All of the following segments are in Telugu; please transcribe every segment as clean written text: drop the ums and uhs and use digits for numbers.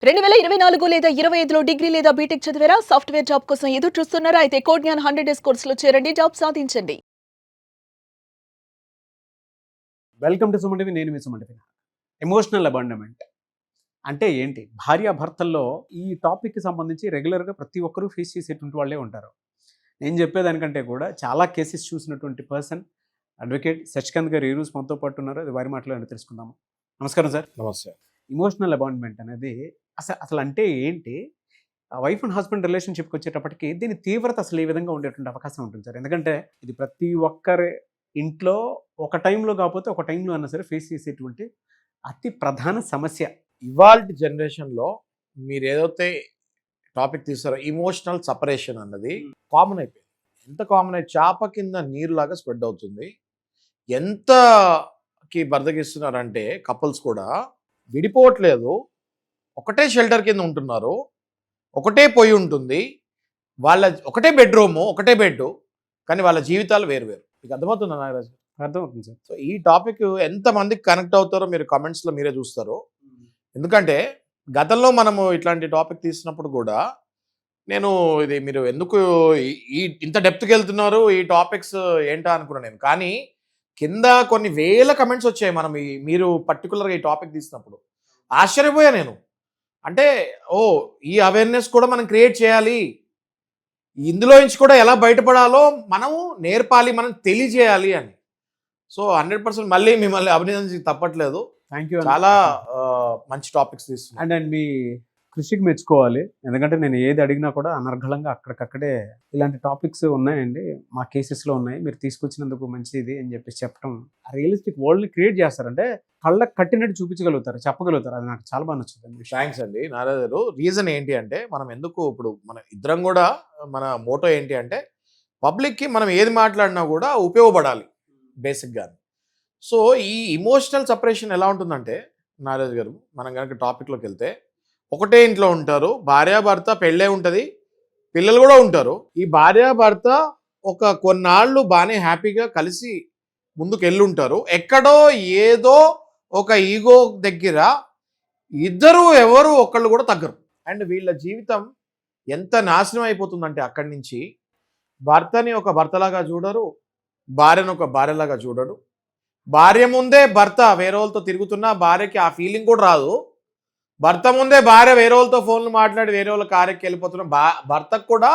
2024 లేదా 25లో డిగ్రీ లేదా బీటెక్ చదివారా? సాఫ్ట్‌వేర్ జాబ్ కోసం ఎదురు చూస్తున్నారా? అయితే కోడ్ జ్ఞాన్ 100 డేస్ కోర్సులో చేరండి. జాబ్ సాధించండి. Welcome to Suman TV. నేను మీ సుమన్ టీవీ. ఎమోషనల్ అబాండన్మెంట్ అంటే ఏంటి? భార్యాభర్తల్లో ఈ టాపిక్కి సంబంధించి రెగ్యులర్గా ప్రతి ఒక్కరూ ఫేస్ చేసేటువంటి వాళ్ళే ఉంటారు. నేను చెప్పేదానికంటే కూడా చాలా కేసెస్ చూసినటువంటి పర్సన్ అడ్వకేట్ శశికాంత్ గారు ఈ రోజు మనతో పాటు ఉన్నారు. అది వారి మాటలో తెలుసుకుందాము. నమస్కారం సార్. నమస్తే. ఎమోషనల్ అబాండన్మెంట్ అనేది అసలు అంటే ఏంటి? వైఫ్ అండ్ హస్బెండ్ రిలేషన్షిప్కి వచ్చేటప్పటికి దీని తీవ్రత అసలు ఏ విధంగా ఉండేటువంటి అవకాశం ఉంటుంది సార్? ఎందుకంటే ఇది ప్రతి ఒక్కరి ఇంట్లో ఒక టైంలో కాకపోతే ఒక టైంలో అన్నా సరే ఫేస్ చేసేటువంటి అతి ప్రధాన సమస్య. ఇవాల్టి జనరేషన్లో మీరు ఏదైతే టాపిక్ తీస్తారో ఇమోషనల్ సపరేషన్ అన్నది కామన్ అయిపోయింది. ఎంత కామన్ అయితే చేప కింద నీరులాగా స్ప్రెడ్ అవుతుంది. ఎంతకి బద్దగిస్తున్నారంటే కపుల్స్ కూడా విడిపోవట్లేదు, ఒకటే షెల్టర్ కింద ఉంటున్నారు, ఒకటే పొయ్యి ఉంటుంది, వాళ్ళ ఒకటే బెడ్రూము, ఒకటే బెడ్, కానీ వాళ్ళ జీవితాలు వేరు వేరు. మీకు అర్థమవుతుందా నాగరాజు? అర్థమవుతుంది సార్. సో ఈ టాపిక్ ఎంతమందికి కనెక్ట్ అవుతారో మీరు కామెంట్స్లో మీరే చూస్తారు. ఎందుకంటే గతంలో మనము ఇట్లాంటి టాపిక్ తీసినప్పుడు కూడా నేను ఇది మీరు ఎందుకు ఈ ఇంత డెప్త్కి వెళ్తున్నారు, ఈ టాపిక్స్ ఏంటా అనుకున్నాను నేను. కానీ కింద కొన్ని వేల కమెంట్స్ వచ్చాయి మనం మీరు పర్టికులర్గా ఈ టాపిక్ తీసినప్పుడు. ఆశ్చర్యపోయా నేను. అంటే ఈ అవేర్నెస్ కూడా మనం క్రియేట్ చేయాలి, ఇందులో నుంచి కూడా ఎలా బయటపడాలో మనము నేర్పాలి, మనం తెలియజేయాలి అని. సో 100% మళ్ళీ మిమ్మల్ని అభినందించి తప్పట్లేదు. Thank you. చాలా మంచి టాపిక్స్ తీసుకున్నాను అండ్ మీ కృషికి మెచ్చుకోవాలి. ఎందుకంటే నేను ఏది అడిగినా కూడా అనర్గళంగా అక్కడికక్కడే ఇలాంటి టాపిక్స్ ఉన్నాయండి, మా కేసెస్లో ఉన్నాయి, మీరు తీసుకొచ్చినందుకు మంచిది అని చెప్పడం రియలిస్టిక్ వరల్డ్ని క్రియేట్ చేస్తారంటే కళ్ళకు కట్టినట్టు చూపించగలుగుతారు, చెప్పగలుగుతారు. అది నాకు చాలా బాగా నచ్చుతుంది. థ్యాంక్స్ అండి నారాయణ గారు. రీజన్ ఏంటి అంటే మనం ఎందుకు ఇప్పుడు మన ఇద్దరం కూడా మన మోటో ఏంటి అంటే పబ్లిక్కి మనం ఏది మాట్లాడినా కూడా ఉపయోగపడాలి బేసిక్గా. సో ఈ ఇమోషనల్ సపరేషన్ ఎలా ఉంటుందంటే నారాయణ గారు, మనం కనుక టాపిక్లోకి వెళ్తే ఒకటే ఇంట్లో ఉంటారు, భార్యాభర్త, పెళ్ళే ఉంటుంది, పిల్లలు కూడా ఉంటారు. ఈ భార్యాభర్త ఒక కొన్నాళ్ళు బాగానే హ్యాపీగా కలిసి ముందుకు వెళ్ళుంటారు. ఎక్కడో ఏదో ఒక ఈగో దగ్గర ఇద్దరు ఎవరు ఒకళ్ళు కూడా తగ్గరు. అండ్ వీళ్ళ జీవితం ఎంత నాశనం అయిపోతుందంటే అక్కడి నుంచి భర్తని ఒక భర్తలాగా చూడరు, భార్యను ఒక భార్యలాగా చూడడు. భార్య ముందే భర్త వేరే వాళ్ళతో తిరుగుతున్నా భార్యకి ఆ ఫీలింగ్ కూడా రాదు. భర్త ముందే భార్య వేరే వాళ్ళతో ఫోన్లు మాట్లాడి వేరే వాళ్ళ కార్యకి వెళ్ళిపోతున్న భర్తకు కూడా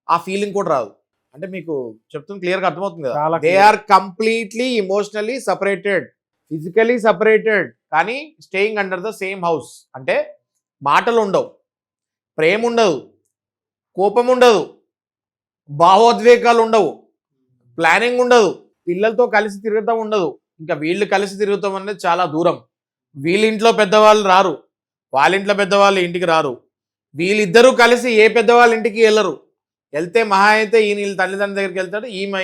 ఆ ఫీలింగ్ కూడా రాదు. అంటే మీకు చెప్తుంది క్లియర్గా అర్థమవుతుంది కదా. They are completely emotionally separated, physically separated, కానీ staying under the same house. అంటే మాటలు ఉండవు, ప్రేమ ఉండదు, కోపం ఉండదు, భావోద్వేగాలు ఉండవు, ప్లానింగ్ ఉండదు, పిల్లలతో కలిసి తిరుగుతాం ఉండదు. ఇంకా వీళ్ళు కలిసి తిరుగుతాం అనేది చాలా దూరం. వీళ్ళింట్లో పెద్దవాళ్ళు రారు, వాళ్ళింట్లో పెద్దవాళ్ళు ఇంటికి రారు, వీళ్ళిద్దరూ కలిసి ఏ పెద్దవాళ్ళ ఇంటికి వెళ్ళరు. వెళ్తే మహా అయితే వీళ్ళ తల్లిదండ్రుల దగ్గరికి వెళ్తాడు, ఈమె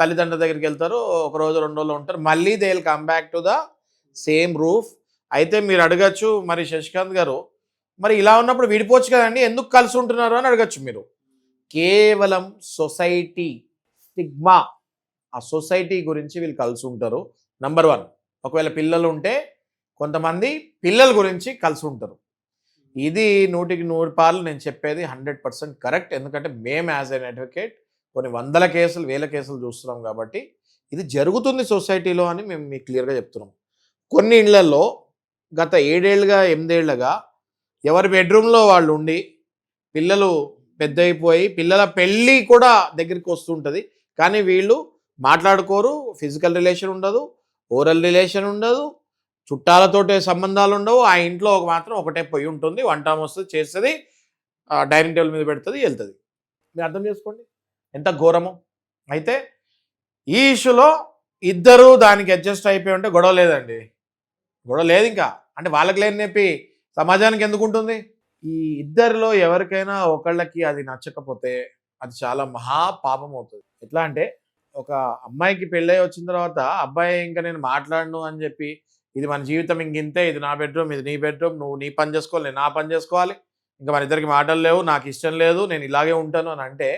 తల్లిదండ్రుల దగ్గరికి వెళ్తారు, ఒక రోజు 2 రోజులు ఉంటారు, మళ్ళీ they will come back to the same roof. అయితే మీరు అడగచ్చు, మరి శశికాంత్ గారు మరి ఇలా ఉన్నప్పుడు విడిపోవచ్చు కదండి, ఎందుకు కలిసి ఉంటున్నారు అని అడగచ్చు మీరు. కేవలం సొసైటీ స్టిగ్మా, ఆ సొసైటీ గురించి వీళ్ళు కలిసి ఉంటారు. నంబర్ 1. ఒకవేళ పిల్లలు ఉంటే కొంతమంది పిల్లల గురించి కలిసి ఉంటారు. ఇది 100కి 100 పాలు నేను చెప్పేది 100% కరెక్ట్. ఎందుకంటే మేము యాజ్ ఎన్ అడ్వకేట్ కొన్ని వందల కేసులు, వేల కేసులు చూస్తున్నాం కాబట్టి ఇది జరుగుతుంది సొసైటీలో అని మేము మీకు క్లియర్గా చెప్తున్నాం. కొన్ని ఇళ్లలో గత 7 ఏళ్ళుగా 8 ఏళ్ళుగా ఎవరి బెడ్రూమ్లో వాళ్ళు ఉండి పిల్లలు పెద్ద అయిపోయి పిల్లల పెళ్ళి కూడా దగ్గరికి వస్తుంటుంది, కానీ వీళ్ళు మాట్లాడుకోరు, ఫిజికల్ రిలేషన్ ఉండదు, ఓరల్ రిలేషన్ ఉండదు, చుట్టాలతోటి సంబంధాలు ఉండవు. ఆ ఇంట్లో మాత్రం ఒకటే పొయ్యి ఉంటుంది, వంట వస్తుంది, చేస్తుంది, డైనింగ్ టేబుల్ మీద పెడుతుంది, వెళ్తుంది. మీరు అర్థం చేసుకోండి ఎంత ఘోరమో. అయితే ఈ ఇష్యూలో ఇద్దరు దానికి అడ్జస్ట్ అయిపోయి ఉంటే గొడవ లేదండి, గొడవ లేదు. ఇంకా అంటే వాళ్ళకి లేని నొప్పి సమాజానికి ఎందుకు ఉంటుంది? ఈ ఇద్దరిలో ఎవరికైనా ఒకళ్ళకి అది నచ్చకపోతే అది చాలా మహా పాపం అవుతుంది. ఎట్లా అంటే ఒక అమ్మాయికి పెళ్ళై వచ్చిన తర్వాత అబ్బాయి ఇంకా నేను మాట్లాడను అని చెప్పి, ఇది మన జీవితం ఇంతే, ఇది నా బెడ్రూమ్, ఇది నీ బెడ్రూమ్, నువ్వు నీ పని చేసుకోవాలి, నేను నా పని చేసుకోవాలి, ఇంకా మన ఇద్దరికి మాటలు లేవు, నాకు ఇష్టం లేదు, నేను ఇలాగే ఉంటాను అని అంటే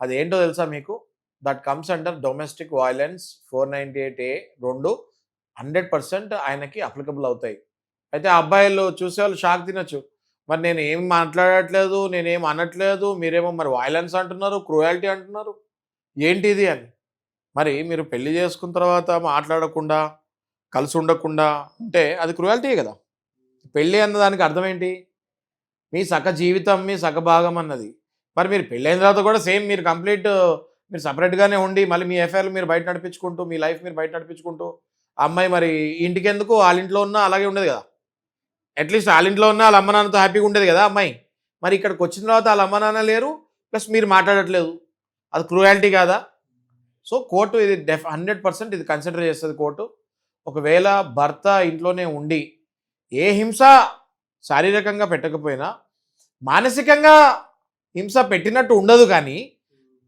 అది ఏంటో తెలుసా మీకు? That comes under domestic violence 498A 2 100% ఆయనకి అప్లికబుల్ అవుతాయి. అయితే ఆ అబ్బాయిలు చూసేవాళ్ళు షాక్ తినొచ్చు. మరి నేను ఏం మాట్లాడట్లేదు, నేనేం అనట్లేదు, మీరేమో మరి వయలెన్స్ అంటున్నారు, క్రూయాలిటీ అంటున్నారు, ఏంటి ఇది అని. మరి మీరు పెళ్లి చేసుకున్న తర్వాత మాట్లాడకుండా, కలిసి ఉండకుండా ఉంటే అది క్రూయాలిటీయే కదా. పెళ్ళి అన్న దానికి అర్థం ఏంటి? మీ సగ జీవితం, మీ సగ భాగం అన్నది. మరి మీరు పెళ్ళైన తర్వాత కూడా సేమ్ మీరు కంప్లీట్ మీరు సపరేట్‌గానే ఉండి, మళ్ళీ మీ ఎఫైర్‌లు మీరు బయట నడిపించుకుంటూ, మీ లైఫ్ మీరు బయట నడిపించుకుంటూ, ఆ అమ్మాయి మరి ఇంటికెందుకు ఆళ్ళ ఇంట్లో ఉన్నా అలాగే ఉండేది కదా. అట్‌లీస్ట్ ఆళ్ళ ఇంట్లో ఉన్నా ఆళ్ళ అమ్మ నాన్నతో హ్యాపీగా ఉండేది కదా అమ్మాయి. మరి ఇక్కడికి వచ్చిన తర్వాత ఆళ్ళ అమ్మ నాన్న లేరు, ప్లస్ మీరు మాట్లాడట్లేదు. అది క్రూయాలిటీ కాదా? సో కోర్టు ఇది 100% ఇది కన్సిడర్ చేస్తది కోర్టు. ఒకవేళ భర్త ఇంట్లోనే ఉండి ఏ హింస శారీరకంగా పెట్టకపోయినా మానసికంగా హింస పెట్టినట్టు ఉండదు, కానీ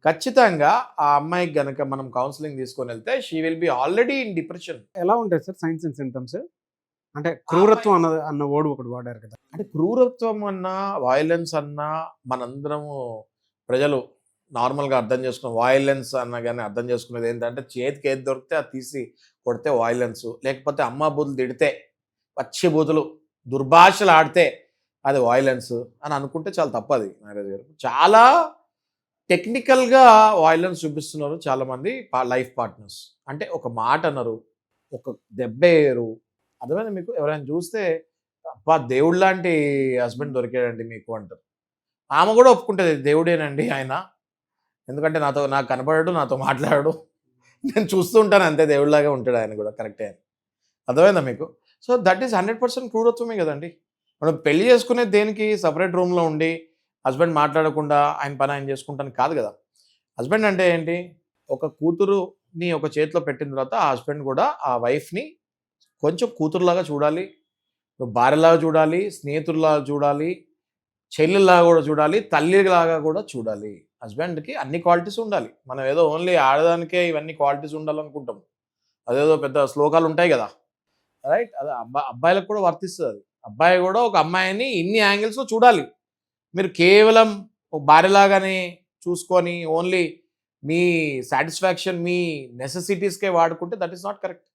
ఖచ్చితంగా ఆ అమ్మాయికి గనక మనం కౌన్సిలింగ్ తీసుకొని వెళ్తే she will be already in depression. ఎలా ఉంటాయి సార్ సైన్స్ అండ్ సింటమ్స్? అంటే క్రూరత్వం అన్న వర్డ్ ఒకటి వాడారు కదా. అంటే క్రూరత్వం అన్నా, వయలెన్స్ అన్నా మనందరము ప్రజలు నార్మల్గా అర్థం చేసుకున్న వయలెన్స్ అన్నా కానీ అర్థం చేసుకునేది ఏంటంటే చేతికి ఏది దొరికితే అది తీసి కొడితే వయలెన్స్, లేకపోతే అమ్మ బూతులు తిడితే, పచ్చి బూతులు దుర్భాషలు ఆడితే అది వయలెన్స్ అని అనుకుంటే చాలా తప్పది. నాగరాజు గారు చాలా టెక్నికల్గా వయలెన్స్ చూపిస్తున్నారు చాలామంది లైఫ్ పార్ట్నర్స్. అంటే ఒక మాట అన్నారు, ఒక దెబ్బ వేయరు. అర్థమైంది మీకు? ఎవరైనా చూస్తే అబ్బా దేవుడు లాంటి హస్బెండ్ దొరికాడండి మీకు అంటారు. ఆమె కూడా ఒప్పుకుంటుంది దేవుడేనండి ఆయన, ఎందుకంటే నాకు కనపడడు, నాతో మాట్లాడడు, నేను చూస్తూ ఉంటాను అంతే, దేవుడిలాగా ఉంటాడు ఆయన కూడా, కరెక్టే అని. అర్థమైందా మీకు? సో దట్ ఈస్ 100% క్రూరత్వమే కదండి. మనం పెళ్లి చేసుకునేది దేనికి? సపరేట్ రూమ్లో ఉండి హస్బెండ్ మాట్లాడకుండా ఆయన పని ఆయన చేసుకుంటాను కాదు కదా. హస్బెండ్ అంటే ఏంటి? ఒక కూతురుని ఒక చేతిలో పెట్టిన తర్వాత ఆ హస్బెండ్ కూడా ఆ వైఫ్ని కొంచెం కూతురులాగా చూడాలి, భార్యలాగా చూడాలి, స్నేహితుల్లాగా చూడాలి, చెల్లెల్లాగా కూడా చూడాలి, తల్లిలాగా కూడా చూడాలి. హస్బెండ్కి అన్ని క్వాలిటీస్ ఉండాలి. మనం ఏదో ఓన్లీ ఆడదానికే ఇవన్నీ క్వాలిటీస్ ఉండాలనుకుంటాం. అదేదో పెద్ద శ్లోకాలు ఉంటాయి కదా, రైట్? అది అబ్బాయిలకు కూడా వర్తిస్తుంది. అది అబ్బాయి కూడా ఒక అమ్మాయిని ఇన్ని యాంగిల్స్లో చూడాలి. మీరు కేవలం ఒక భార్యలాగానే చూసుకొని ఓన్లీ మీ సాటిస్ఫాక్షన్, మీ నెసెసిటీస్కే వాడుకుంటే that is not correct.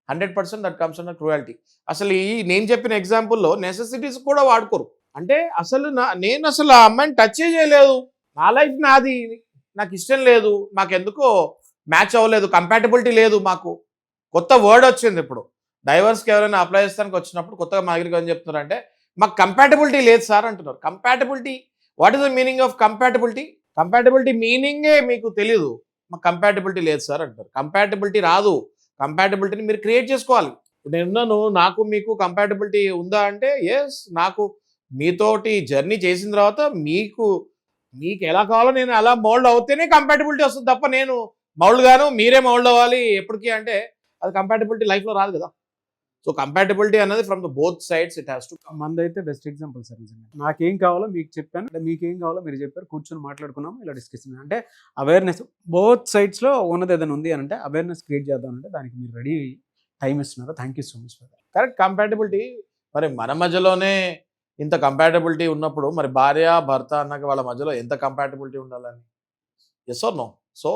100% that comes under cruelty. అసలు ఈ నేను చెప్పిన ఎగ్జాంపుల్లో నెసెసిటీస్ కూడా వాడుకోరు. అంటే అసలు నేను అసలు ఆ అమ్మాయిని టచ్ చేయలేదు, నా లైఫ్ నాది, నాకు ఇష్టం లేదు, మాకెందుకో మ్యాచ్ అవ్వలేదు, కంపాటబిలిటీ లేదు, మాకు కొత్త వర్డ్ వచ్చింది ఇప్పుడు. డైవర్స్కి ఎవరైనా అప్లై చేస్తానికి వచ్చినప్పుడు కొత్తగా మా దగ్గరికి ఏం చెప్తున్నారంటే మాకు కంపాటబిలిటీ లేదు సార్ అంటున్నారు. Compatibility, what is the meaning of compatibility? Compatibility మీనింగే మీకు తెలీదు. మాకు కంపాటబిలిటీ లేదు సార్ అంటారు. కంపాటబిలిటీ రాదు, కంపాటబిలిటీని మీరు క్రియేట్ చేసుకోవాలి. నేనున్నాను, నాకు మీకు కంపాటబిలిటీ ఉందా అంటే ఎస్, నాకు మీతోటి జర్నీ చేసిన తర్వాత మీకు ఎలా కావాలో నేను అలా మౌల్డ్ అవుతేనే కంపాటబిలిటీ వస్తుంది తప్ప నేను మౌల్డ్ గాను మీరే మౌల్డ్ అవ్వాలి ఎప్పటికీ అంటే అది కంపాటబిలిటీ లైఫ్లో రాదు కదా. సో కంపాటబిలిటీ అనేది from the both sides it has to. మందైతే బెస్ట్ ఎగ్జాంపుల్ సార్ నిజంగా. నాకేం కావాలో మీకు చెప్పాను, అంటే మీకేం కావాలో మీరు చెప్పారు, కూర్చొని మాట్లాడుకున్నాము, ఇలా డిస్కషన్. అంటే అవేర్నెస్ బోత్ సైడ్స్లో ఉన్నది ఏదైనా ఉంది అని అంటే అవేర్నెస్ క్రియేట్ చేద్దాం అంటే దానికి మీరు రెడీ టైం ఇస్తున్నారు. Thank you so much for that. Correct, compatibility. మరి మన మధ్యలోనే ఇంత కంపాటబిలిటీ ఉన్నప్పుడు మరి భార్య భర్త అన్నాక వాళ్ళ మధ్యలో ఎంత కంపాటబిలిటీ ఉండాలని? Yes are no? సో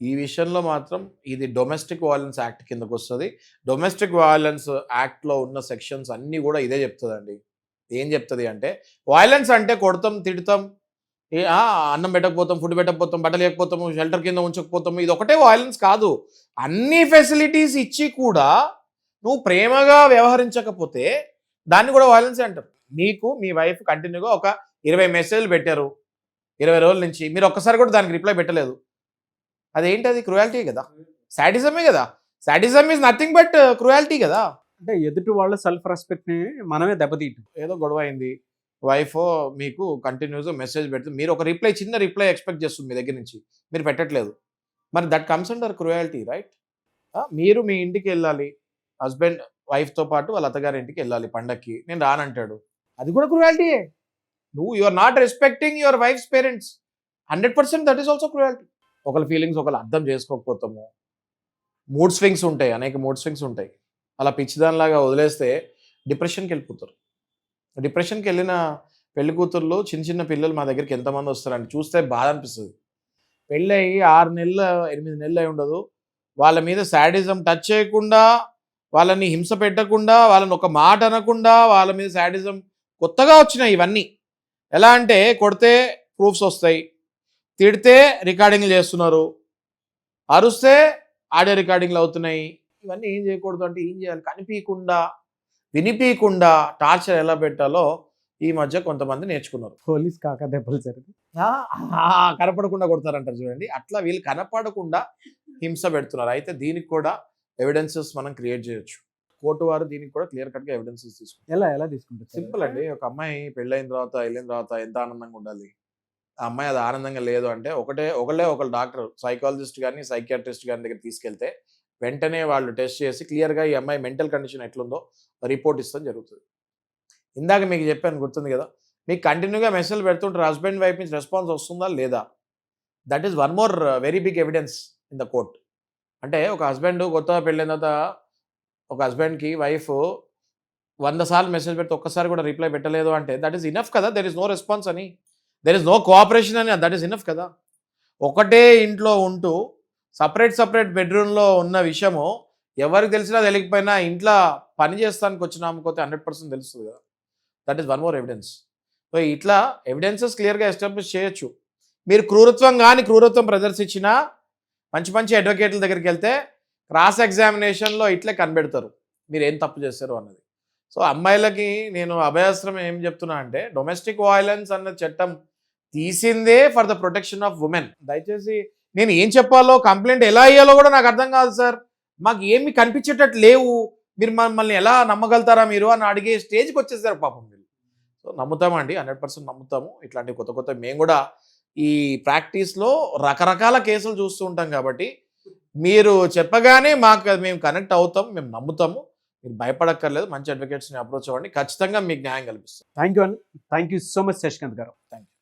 ఈ విషయంలో మాత్రం ఇది డొమెస్టిక్ వయలెన్స్ యాక్ట్ కిందకు వస్తుంది. డొమెస్టిక్ వయలెన్స్ యాక్ట్లో ఉన్న సెక్షన్స్ అన్నీ కూడా ఇదే చెప్తుందండి. ఏం చెప్తుంది అంటే వయలెన్స్ అంటే కొడతాం, తిడతాం, అన్నం పెట్టకపోతాం, ఫుడ్ పెట్టకపోతాం, బట్టలు లేకపోతాము, షెల్టర్ కింద ఉంచకపోతాము, ఇది ఒకటే వయలెన్స్ కాదు. అన్ని ఫెసిలిటీస్ ఇచ్చి కూడా నువ్వు ప్రేమగా వ్యవహరించకపోతే దాన్ని కూడా వయలెన్స్ అంటారు. మీకు మీ వైఫ్ కంటిన్యూగా ఒక 20 మెసేజ్లు పెట్టారు 20 రోజుల నుంచి, మీరు ఒక్కసారి కూడా దానికి రిప్లై పెట్టలేదు, అదేంటి? అది క్రూయాలిటీ కదా, సాడిజమే కదా. Sadism is nothing but cruelty కదా. అంటే ఎదుటి వాళ్ళ సెల్ఫ్ రెస్పెక్ట్ని మనమే దెబ్బతీయటం. ఏదో గొడవ అయింది, వైఫ్ మీకు కంటిన్యూస్గా మెసేజ్ పెడుతుంది, మీరు ఒక రిప్లై, చిన్న రిప్లై ఎక్స్పెక్ట్ చేస్తుంది మీ దగ్గర నుంచి, మీరు పెట్టట్లేదు, మరి that comes under cruelty, right? మీరు మీ ఇంటికి వెళ్ళాలి, హస్బెండ్ వైఫ్తో పాటు వాళ్ళ అత్తగారి ఇంటికి వెళ్ళాలి పండక్కి, నేను రానంటాడు, అది కూడా క్రూయాలిటీయే. You are not respecting your wife's parents. 100% that is also cruelty. ఒకళ్ళ ఫీలింగ్స్ ఒకళ్ళు అర్థం చేసుకోకపోతాము, మూడ్ స్వింగ్స్ ఉంటాయి, అనేక మూడ్ స్వింగ్స్ ఉంటాయి. అలా పిచ్చిదానిలాగా వదిలేస్తే డిప్రెషన్కి వెళ్ళిపోతారు. డిప్రెషన్కి వెళ్ళిన పెళ్లి కూతుర్లు, చిన్న చిన్న పిల్లలు మా దగ్గరికి ఎంతమంది వస్తారండి, చూస్తే బాధ అనిపిస్తుంది. పెళ్ళి అయ్యి 6 నెలలు 8 నెలలు అయి ఉండదు, వాళ్ళ మీద శాడిజం టచ్ చేయకుండా వాళ్ళని హింస పెట్టకుండా, వాళ్ళని ఒక మాట అనకుండా, వాళ్ళ మీద శాడిజం కొత్తగా వచ్చినాయి ఇవన్నీ. ఎలా అంటే కొడితే ప్రూఫ్స్ వస్తాయి, తిడితే రికార్డింగ్లు చేస్తున్నారు, అరుస్తే ఆడియో రికార్డింగ్లు అవుతున్నాయి. ఇవన్నీ ఏం చేయకూడదు అంటే ఏం చేయాలి? కనిపించకుండా వినిపించకుండా టార్చర్ ఎలా పెట్టాలో ఈ మధ్య కొంతమంది నేర్చుకున్నారు. పోలీస్ కాక దెబ్బలు జరిగి కనపడకుండా కొడతారంటారు చూడండి, అట్లా వీళ్ళు కనపడకుండా హింస పెడుతున్నారు. అయితే దీనికి కూడా ఎవిడెన్సెస్ మనం క్రియేట్ చేయొచ్చు. కోర్టు వారు దీనికి కూడా క్లియర్ కట్గా ఎవిడెన్సెస్ తీసుకుంటారు. ఎలా తీసుకుంటారు? సింపుల్ అండి. ఒక అమ్మాయి పెళ్ళైన తర్వాత వెళ్ళిన తర్వాత ఎంత ఆనందంగా ఉండాలి. ఆ అమ్మాయి అది ఆనందంగా లేదు అంటే ఒకళ్ళు డాక్టర్, సైకాలజిస్ట్ కానీ సైకియాట్రిస్ట్ కానీ దగ్గర తీసుకెళ్తే వెంటనే వాళ్ళు టెస్ట్ చేసి క్లియర్గా ఈ అమ్మాయి మెంటల్ కండిషన్ ఎట్లుందో రిపోర్ట్ ఇస్తాం జరుగుతుంది. ఇందాక మీకు చెప్పాను గుర్తుంది కదా, మీకు కంటిన్యూగా మెసేజ్ పెడుతుంటారు, హస్బెండ్ వైఫ్ నుంచి రెస్పాన్స్ వస్తుందా లేదా. That is one more very big evidence in the court. అంటే ఒక హస్బెండ్ కొత్తగా పెళ్ళైన తర్వాత ఒక హస్బెండ్కి వైఫ్ 100 సార్లు మెసేజ్ పెడితే ఒక్కసారి కూడా రిప్లై పెట్టలేదు అంటే దట్ ఈస్ ఇనఫ్ కదా. దెర్ ఇస్ నో రెస్పాన్స్ అని, దెర్ ఇస్ నో కోఆపరేషన్ అని, దట్ ఈస్ ఇనఫ్ కదా. ఒకటే ఇంట్లో ఉంటూ సపరేట్ బెడ్రూమ్లో ఉన్న విషయము ఎవరికి తెలిసినా తెలియకపోయినా ఇంట్లో పని చేస్తానికి వచ్చిన ఆమెకోతే 100% తెలుస్తుంది కదా. That is one more evidence. So ఇట్లా ఎవిడెన్సెస్ క్లియర్గా ఎస్టాబ్లిష్ చేయొచ్చు. మీరు క్రూరత్వం ప్రదర్శించినా మంచి అడ్వకేట్ల దగ్గరికి వెళ్తే క్రాస్ ఎగ్జామినేషన్లో ఇట్లే కనిపెడతారు మీరు ఏం తప్పు చేశారు అన్నది. సో అమ్మాయిలకి నేను అభయాస్త్రం ఏం చెప్తున్నా అంటే, డొమెస్టిక్ వయలెన్స్ అన్న చట్టం తీసిందే for the protection of women. దయచేసి నేను ఏం చెప్పాలో, కంప్లైంట్ ఎలా అయ్యాలో కూడా నాకు అర్థం కాదు సార్, మాకు ఏమి కనిపించేటట్టు లేవు, మీరు మమ్మల్ని ఎలా నమ్మగలుగుతారా మీరు అని అడిగే స్టేజ్కి వచ్చేసారు పాపం మీరు. సో నమ్ముతామండి, 100% నమ్ముతాము. ఇట్లాంటి కొత్త మేము కూడా ఈ ప్రాక్టీస్లో రకరకాల కేసులు చూస్తూ ఉంటాం కాబట్టి మీరు చెప్పగానే మేము కనెక్ట్ అవుతాం, మేము నమ్ముతాము. మీరు భయపడక్కర్లేదు, మంచి అడ్వకేట్స్ని అప్రోచ్ అవ్వండి, ఖచ్చితంగా మీకు న్యాయం కల్పిస్తాం. Thank you so much Shashikant గారు. Thank you.